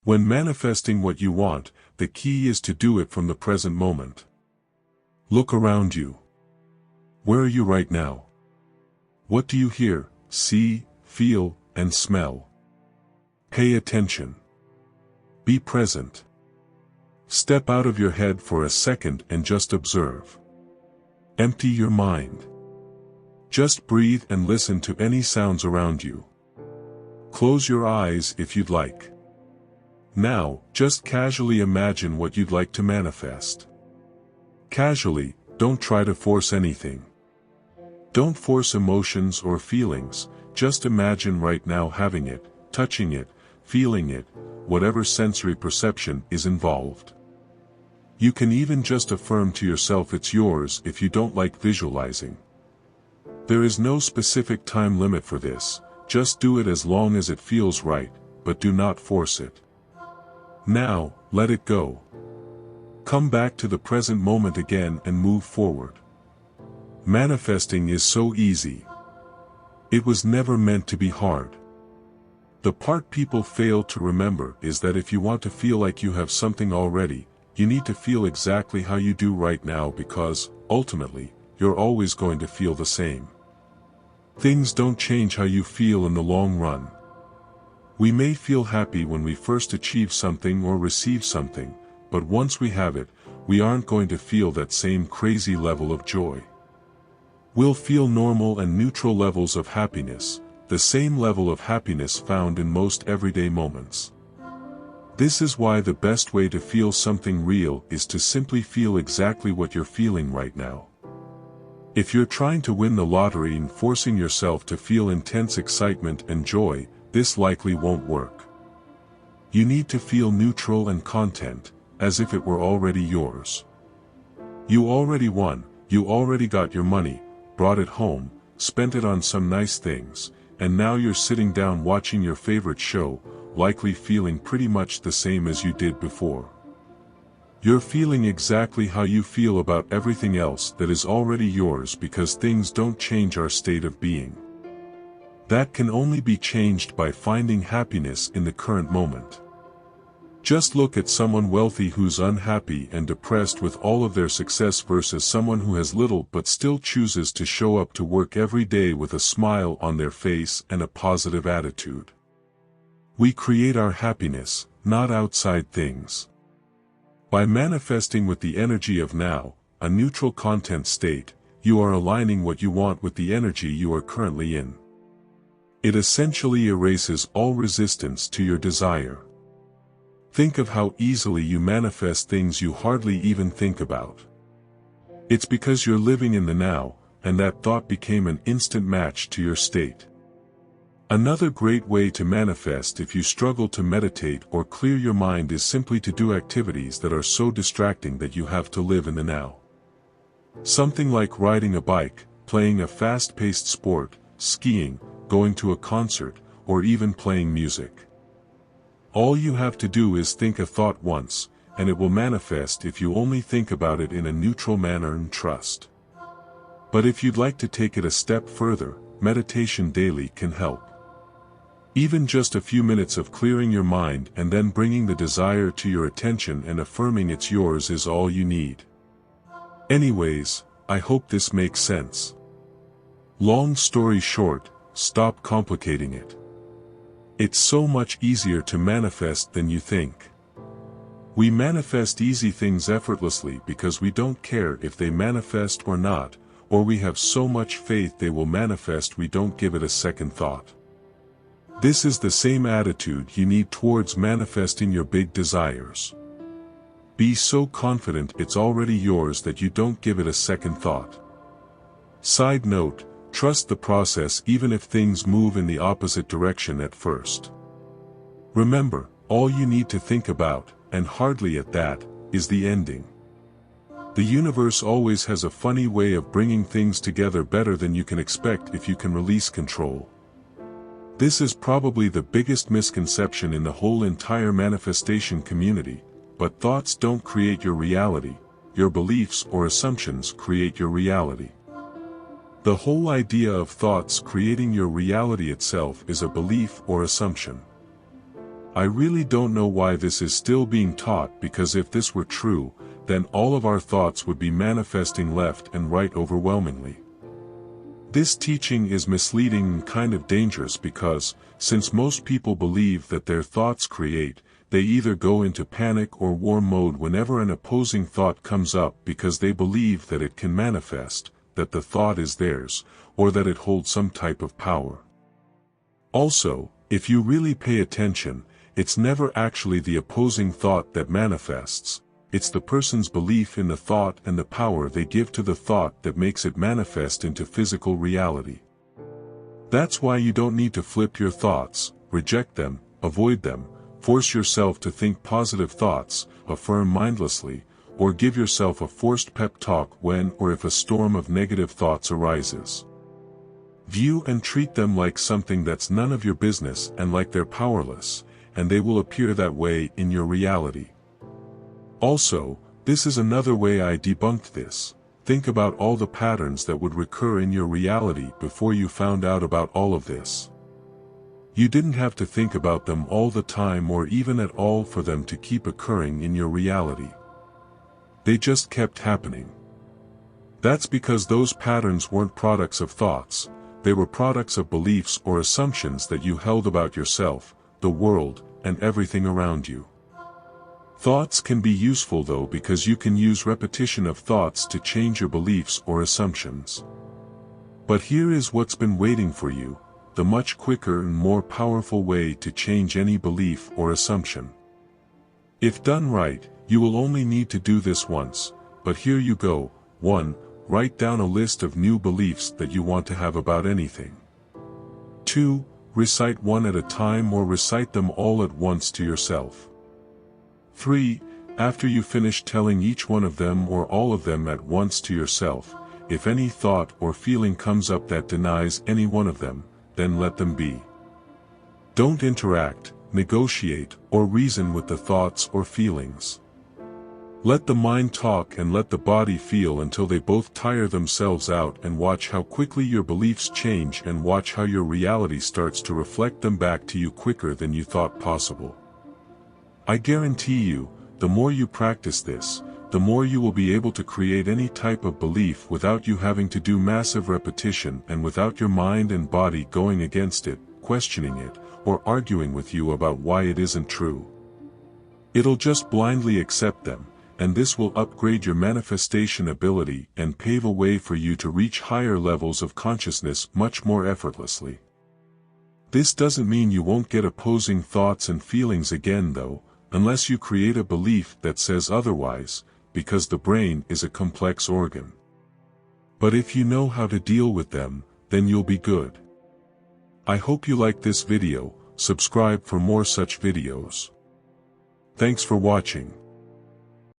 When manifesting what you want, the key is to do it from the present moment. Look around you. Where are you right now? What do you hear, see, feel, and smell? Pay attention. Be present. Step out of your head for a second and just observe. Empty your mind. Just breathe and listen to any sounds around you. Close your eyes if you'd like. Now, just casually imagine what you'd like to manifest. Casually, don't try to force anything. Don't force emotions or feelings, just imagine right now having it, touching it, feeling it, whatever sensory perception is involved. You can even just affirm to yourself it's yours if you don't like visualizing. There is no specific time limit for this, just do it as long as it feels right, but do not force it. Now, let it go. Come back to the present moment again and move forward. Manifesting is so easy. It was never meant to be hard. The part people fail to remember is that if you want to feel like you have something already, you need to feel exactly how you do right now because, ultimately, you're always going to feel the same. Things don't change how you feel in the long run. We may feel happy when we first achieve something or receive something, but once we have it, we aren't going to feel that same crazy level of joy. We'll feel normal and neutral levels of happiness, the same level of happiness found in most everyday moments. This is why the best way to feel something real is to simply feel exactly what you're feeling right now. If you're trying to win the lottery and forcing yourself to feel intense excitement and joy, this likely won't work. You need to feel neutral and content, as if it were already yours. You already won, you already got your money, brought it home, spent it on some nice things, and now you're sitting down watching your favorite show, likely feeling pretty much the same as you did before. You're feeling exactly how you feel about everything else that is already yours because things don't change our state of being. That can only be changed by finding happiness in the current moment. Just look at someone wealthy who's unhappy and depressed with all of their success versus someone who has little but still chooses to show up to work every day with a smile on their face and a positive attitude. We create our happiness, not outside things. By manifesting with the energy of now, a neutral content state, you are aligning what you want with the energy you are currently in. It essentially erases all resistance to your desire. Think of how easily you manifest things you hardly even think about. It's because you're living in the now, and that thought became an instant match to your state. Another great way to manifest if you struggle to meditate or clear your mind is simply to do activities that are so distracting that you have to live in the now. Something like riding a bike, playing a fast-paced sport, skiing, going to a concert, or even playing music. All you have to do is think a thought once, and it will manifest if you only think about it in a neutral manner and trust. But if you'd like to take it a step further, meditation daily can help. Even just a few minutes of clearing your mind and then bringing the desire to your attention and affirming it's yours is all you need. Anyways, I hope this makes sense. Long story short, stop complicating it. It's so much easier to manifest than you think. We manifest easy things effortlessly because we don't care if they manifest or not, or we have so much faith they will manifest we don't give it a second thought. This is the same attitude you need towards manifesting your big desires. Be so confident it's already yours that you don't give it a second thought. Side note, trust the process even if things move in the opposite direction at first. Remember, all you need to think about, and hardly at that, is the ending. The universe always has a funny way of bringing things together better than you can expect if you can release control. This is probably the biggest misconception in the whole entire manifestation community, but thoughts don't create your reality, your beliefs or assumptions create your reality. The whole idea of thoughts creating your reality itself is a belief or assumption. I really don't know why this is still being taught, because if this were true, then all of our thoughts would be manifesting left and right overwhelmingly. This teaching is misleading and kind of dangerous because, since most people believe that their thoughts create, they either go into panic or war mode whenever an opposing thought comes up because they believe that it can manifest, that the thought is theirs, or that it holds some type of power. Also, if you really pay attention, it's never actually the opposing thought that manifests, it's the person's belief in the thought and the power they give to the thought that makes it manifest into physical reality. That's why you don't need to flip your thoughts, reject them, avoid them, force yourself to think positive thoughts, affirm mindlessly, or give yourself a forced pep talk when or if a storm of negative thoughts arises. View and treat them like something that's none of your business and like they're powerless, and they will appear that way in your reality. Also, this is another way I debunked this. Think about all the patterns that would recur in your reality before you found out about all of this. You didn't have to think about them all the time or even at all for them to keep occurring in your reality. They just kept happening. That's because those patterns weren't products of thoughts, they were products of beliefs or assumptions that you held about yourself, the world, and everything around you. Thoughts can be useful though, because you can use repetition of thoughts to change your beliefs or assumptions. But here is what's been waiting for you, the much quicker and more powerful way to change any belief or assumption. If done right, you will only need to do this once, but here you go. 1. Write down a list of new beliefs that you want to have about anything. 2. Recite one at a time or recite them all at once to yourself. 3. After you finish telling each one of them or all of them at once to yourself, if any thought or feeling comes up that denies any one of them, then let them be. Don't interact, negotiate, or reason with the thoughts or feelings. Let the mind talk and let the body feel until they both tire themselves out, and watch how quickly your beliefs change and watch how your reality starts to reflect them back to you quicker than you thought possible. I guarantee you, the more you practice this, the more you will be able to create any type of belief without you having to do massive repetition and without your mind and body going against it, questioning it, or arguing with you about why it isn't true. It'll just blindly accept them, and this will upgrade your manifestation ability and pave a way for you to reach higher levels of consciousness much more effortlessly. This doesn't mean you won't get opposing thoughts and feelings again though, unless you create a belief that says otherwise, because the brain is a complex organ. But if you know how to deal with them, then you'll be good. I hope you liked this video. Subscribe for more such videos. Thanks for watching.